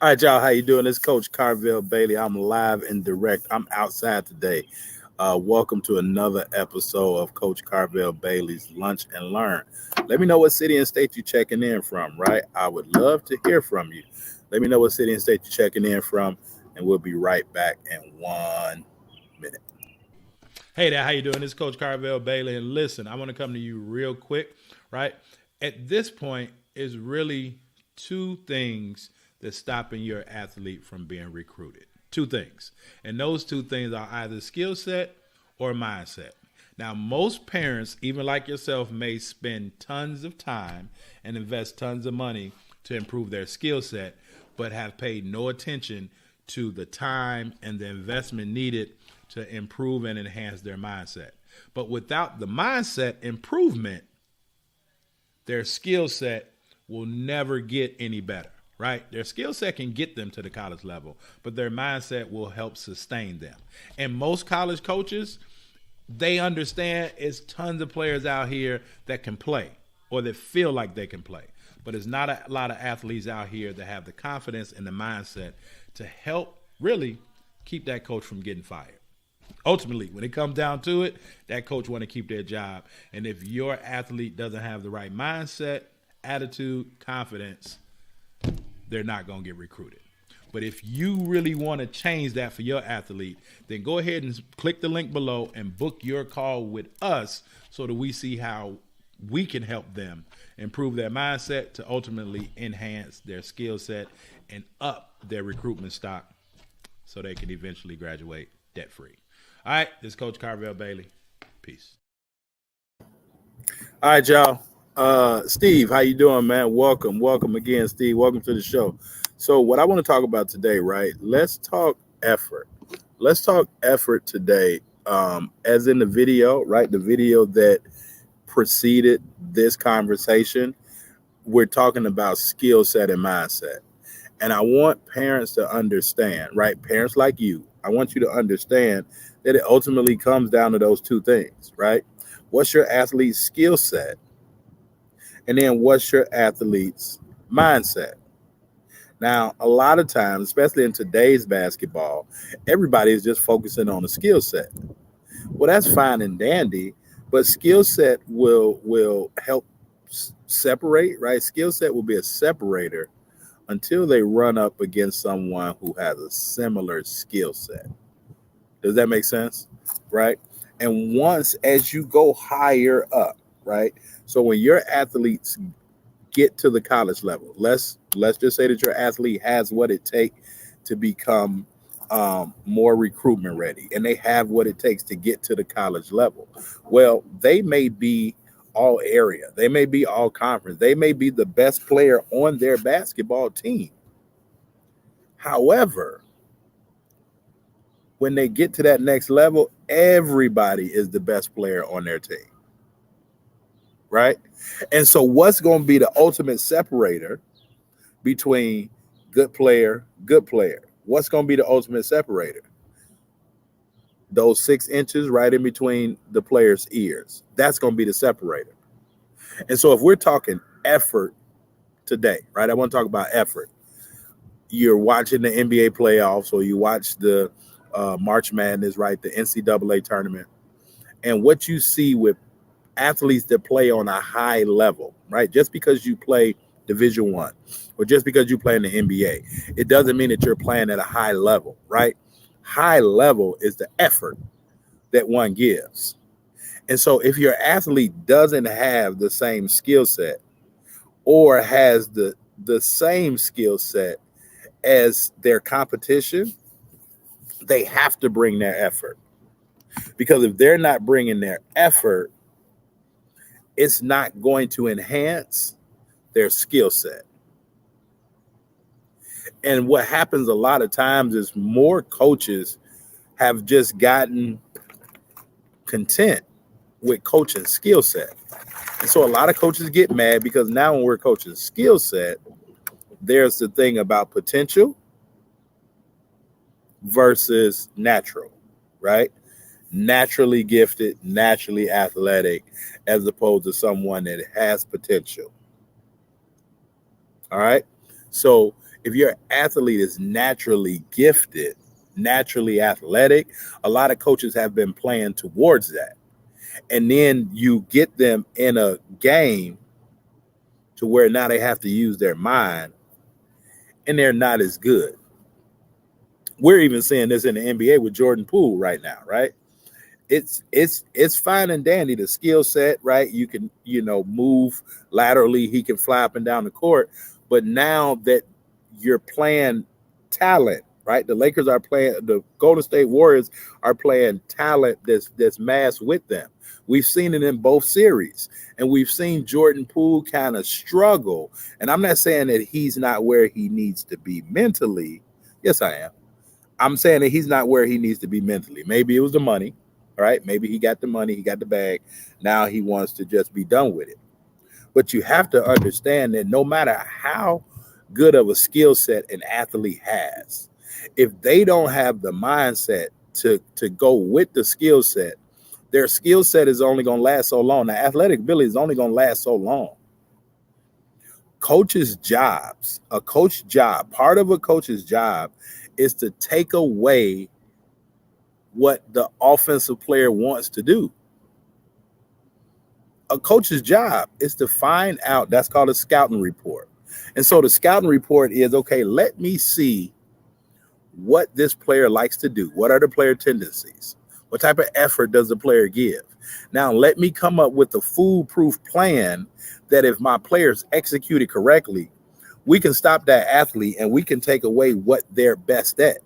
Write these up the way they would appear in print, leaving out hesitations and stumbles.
All right, y'all. How you doing? This is Coach Carvel Bailey. I'm live and direct. I'm outside today. Welcome to another episode of Coach Carvel Bailey's Lunch and Learn. Let me know what city and state you're checking in from. Right, I would love to hear from you. Let me know what city and state you're checking in from, and we'll be right back in 1 minute. Hey there, how you doing? This is Coach Carvel Bailey, and listen, I want to come to you real quick, right? At this point, is really two things that's stopping your athlete from being recruited. Two things, and those two things are either skill set or mindset. Now, most parents, even like yourself, may spend tons of time and invest tons of money to improve their skill set, but have paid no attention to the time and the investment needed to improve and enhance their mindset. But without the mindset improvement, their skill set will never get any better, right? Their skill set can get them to the college level, but their mindset will help sustain them. And most college coaches, they understand it's tons of players out here that can play or that feel like they can play. But it's not a lot of athletes out here that have the confidence and the mindset to help really keep that coach from getting fired. Ultimately, when it comes down to it, that coach want to keep their job. And if your athlete doesn't have the right mindset, attitude, confidence, they're not going to get recruited. But if you really want to change that for your athlete, then go ahead and click the link below and book your call with us so that we see how we can help them improve their mindset to ultimately enhance their skill set and up their recruitment stock so they can eventually graduate debt free. All right, this is Coach Carvel Bailey. Peace. All right, y'all. Steve, how you doing, man? Welcome again, Steve. Welcome to the show. So, what I want to talk about today, right? Let's talk effort. Let's talk effort today. As in the video, right? The video that preceded this conversation, we're talking about skill set and mindset. And I want parents to understand, right? Parents like you, I want you to understand that it ultimately comes down to those two things, right? What's your athlete's skill set? And then what's your athlete's mindset? Now, a lot of times, especially in today's basketball, everybody is just focusing on the skill set. Well, that's fine and dandy, but skill set will help separate, right? Skill set will be a separator until they run up against someone who has a similar skill set. Does that make sense? Right? And once as you go higher up, right? So when your athletes get to the college level, let's just say that your athlete has what it takes to become more recruitment ready, and they have what it takes to get to the college level. Well, they may be all area, they may be all conference, they may be the best player on their basketball team. However, when they get to that next level, everybody is the best player on their team, right? And so, what's going to be the ultimate separator between good player? What's going to be the ultimate separator? Those 6 inches right in between the player's ears. That's going to be the separator. And so, if we're talking effort today, right? I want to talk about effort. You're watching the NBA playoffs, or you watch the March Madness, right? The NCAA tournament, and what you see with athletes that play on a high level, right? Just because you play Division One, or just because you play in the NBA, it doesn't mean that you're playing at a high level, right? High level is the effort that one gives. And so if your athlete doesn't have the same skill set or has the same skill set as their competition, they have to bring their effort. Because if they're not bringing their effort, it's not going to enhance their skill set. And what happens a lot of times is more coaches have just gotten content with coaching skill set. And so a lot of coaches get mad because now when we're coaching skill set, there's the thing about potential versus natural, right? Naturally gifted, naturally athletic, as opposed to someone that has potential. All right. So If your athlete is naturally gifted, naturally athletic, a lot of coaches have been playing towards that. And then you get them in a game to where now they have to use their mind and they're not as good. We're even seeing this in the NBA with Jordan Poole right now, right? It's fine and dandy, the skill set, right? You can, move laterally, he can fly up and down the court. But now that you're playing talent, right? The Golden State Warriors are playing talent that's masked with them. We've seen it in both series, and we've seen Jordan Poole kind of struggle. And I'm not saying that he's not where he needs to be mentally. Yes, I am. I'm saying that he's not where he needs to be mentally. Maybe it was the money, right? Maybe he got the money, he got the bag. Now he wants to just be done with it. But you have to understand that no matter how good of a skill set an athlete has, if they don't have the mindset to go with the skill set, their skill set is only going to last so long. The athletic ability is only going to last so long. Part of a coach's job is to take away what the offensive player wants to do. A coach's job is to find out, that's called a scouting report. And so the scouting report is, okay, let me see what this player likes to do. What are the player tendencies? What type of effort does the player give? Now, let me come up with a foolproof plan that if my players execute it correctly, we can stop that athlete and we can take away what they're best at.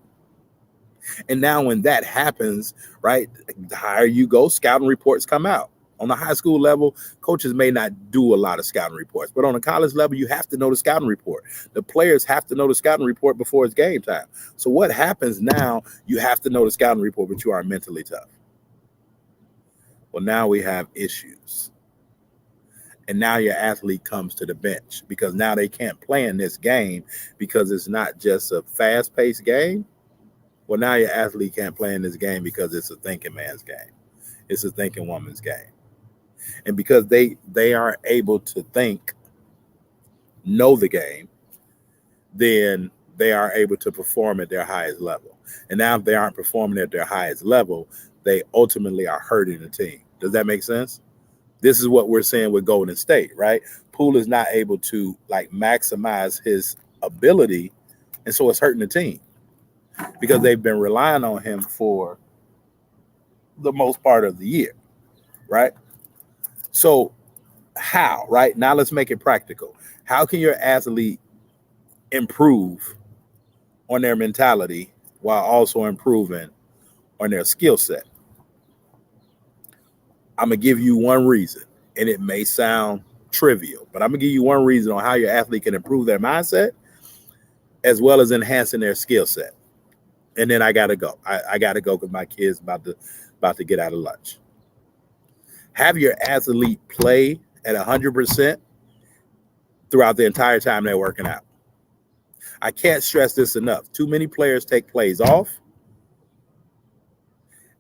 And now when that happens, right, the higher you go, scouting reports come out. On the high school level, coaches may not do a lot of scouting reports, but on the college level, you have to know the scouting report. The players have to know the scouting report before it's game time. So what happens now, you have to know the scouting report, but you are mentally tough. Well, now we have issues. And now your athlete comes to the bench because now they can't play in this game because it's not just a fast-paced game. Well, now your athlete can't play in this game because it's a thinking man's game. It's a thinking woman's game. And because they aren't able to know the game, then they are able to perform at their highest level. And now if they aren't performing at their highest level, they ultimately are hurting the team. Does that make sense? This is what we're saying with Golden State, right? Poole is not able to maximize his ability, and so it's hurting the team because they've been relying on him for the most part of the year, right? So how, right? Now let's make it practical. How can your athlete improve on their mentality while also improving on their skill set? I'm going to give you one reason, and it may sound trivial, but I'm going to give you one reason on how your athlete can improve their mindset as well as enhancing their skill set. And then I got to go. I got to go because my kid's about to get out of lunch. Have your athlete play at 100% throughout the entire time they're working out. I can't stress this enough. Too many players take plays off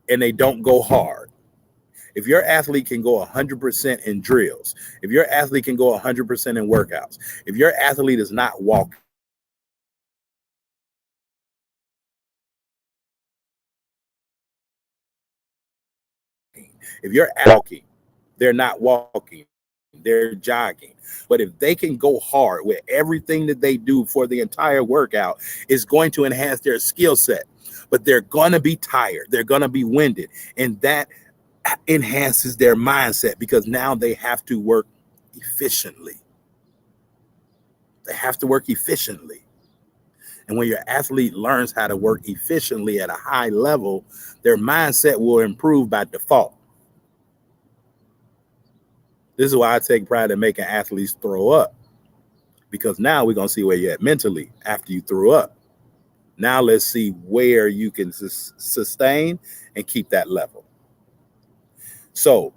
and they don't go hard. If your athlete can go 100% in drills, if your athlete can go 100% in workouts, if your athlete is not walking, if you're walking, they're not walking, they're jogging. But if they can go hard with everything that they do for the entire workout, it's going to enhance their skill set. But they're going to be tired. They're going to be winded. And that enhances their mindset because now they have to work efficiently. They have to work efficiently. And when your athlete learns how to work efficiently at a high level, their mindset will improve by default. This is why I take pride in making athletes throw up, because now we're going to see where you're at mentally after you threw up. Now let's see where you can sustain and keep that level. So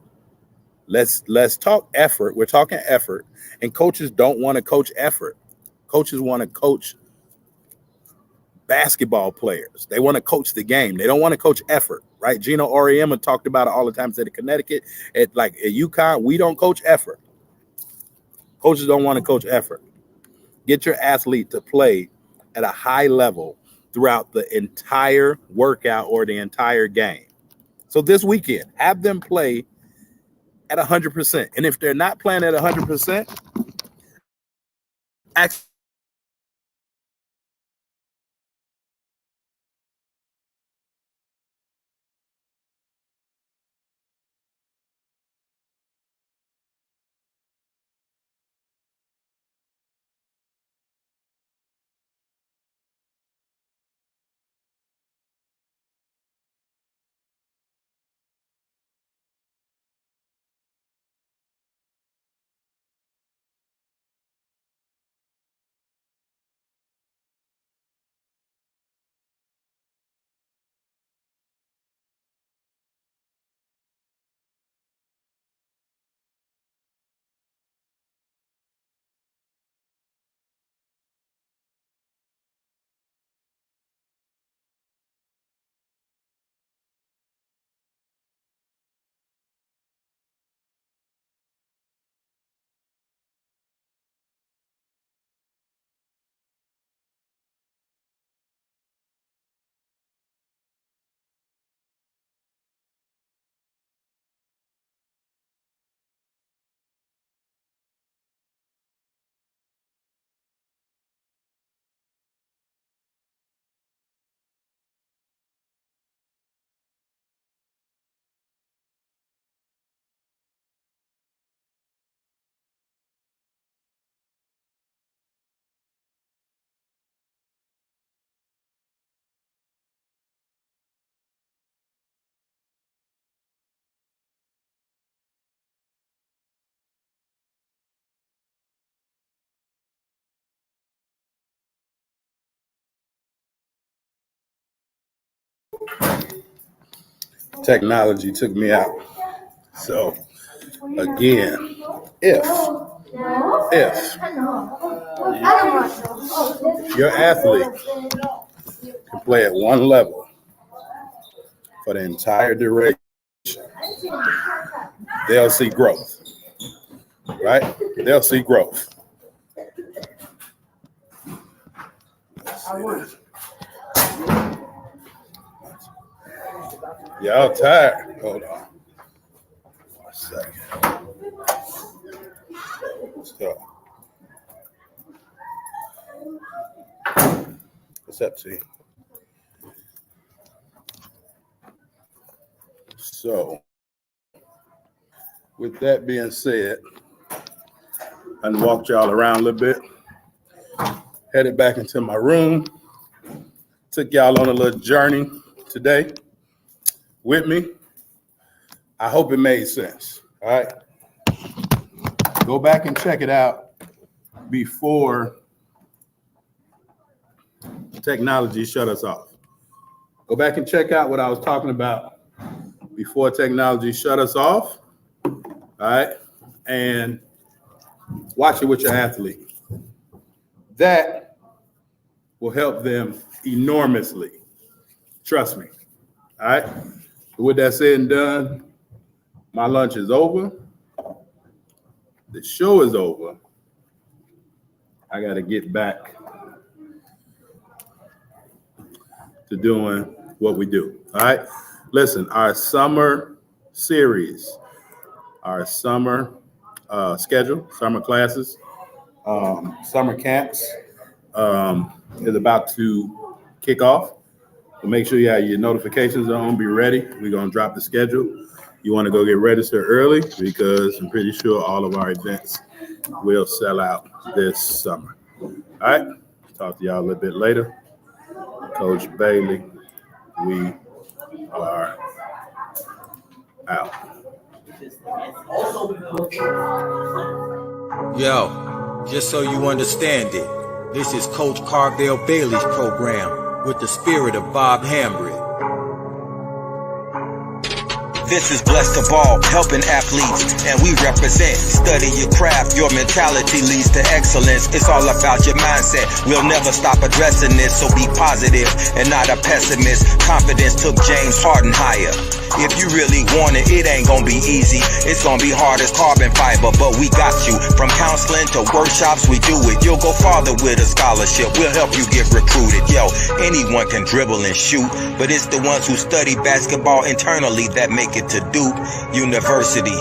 let's talk effort. We're talking effort, and coaches don't want to coach effort. Coaches want to coach basketball players. They want to coach the game. They don't want to coach effort, right? Gino Auriemma talked about it all the time. Said at Connecticut, at UConn, we don't coach effort. Coaches don't want to coach effort. Get your athlete to play at a high level throughout the entire workout or the entire game. So this weekend, have them play at 100%. And if they're not playing at 100%, ask technology took me out. So again, if your athlete can play at one level for the entire duration, they'll see growth, right? They'll see growth. Y'all tired? Hold on. 1 second. So, what's up, T? So, with that being said, I walked y'all around a little bit, headed back into my room, took y'all on a little journey today with me. I hope it made sense. All right. Go back and check it out before technology shut us off. Go back and check out what I was talking about before technology shut us off. All right. And watch it with your athlete. That will help them enormously. Trust me. All right. With that said and done, my lunch is over. The show is over. I got to get back to doing what we do. All right. Listen, our summer series, our summer schedule, summer classes, summer camps is about to kick off. So make sure you have your notifications on, be ready. We're going to drop the schedule. You want to go get registered early because I'm pretty sure all of our events will sell out this summer. All right. Talk to y'all a little bit later. Coach Bailey, we are out. Yo, just so you understand it, this is Coach Carvel Bailey's program with the spirit of Bob Hambry. This is Blessed to Ball, helping athletes, and we represent. Study your craft, your mentality leads to excellence. It's all about your mindset. We'll never stop addressing this, so be positive and not a pessimist. Confidence took James Harden higher. If you really want it, it ain't gonna be easy. It's gonna be hard as carbon fiber, but we got you. From counseling to workshops, we do it. You'll go farther with a scholarship. We'll help you get recruited. Yo, anyone can dribble and shoot, but it's the ones who study basketball internally that make it to Duke University.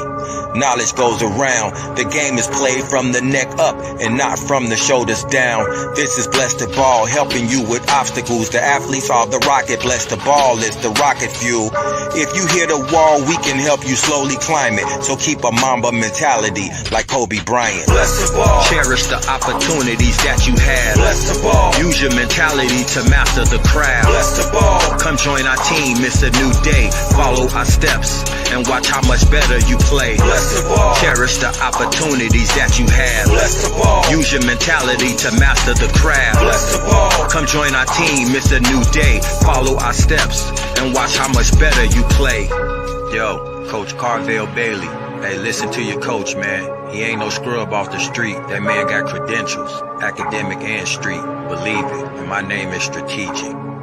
Knowledge goes around. The game is played from the neck up and not from the shoulders down. This is Blessed to Ball, helping you with obstacles. The athletes are the rocket. Blessed to Ball is the rocket fuel. If you hit a wall, we can help you slowly climb it. So keep a Mamba mentality like Kobe Bryant. Blessed to Ball. Cherish the opportunities that you have. Blessed to Ball. Use your mentality to master the craft. Blessed to Ball. Come join our team, it's a new day. Follow our steps and watch how much better you play. Blessed to Ball. Cherish the opportunities that you have. Blessed to Ball. Use your mentality to master the craft. Blessed to Ball. Come join our team, it's a new day. Follow our steps and watch how much better you play. Yo, Coach Carvel Bailey. Hey, listen to your coach, man. He ain't no scrub off the street. That man got credentials, academic and street. Believe it. And my name is Strategic.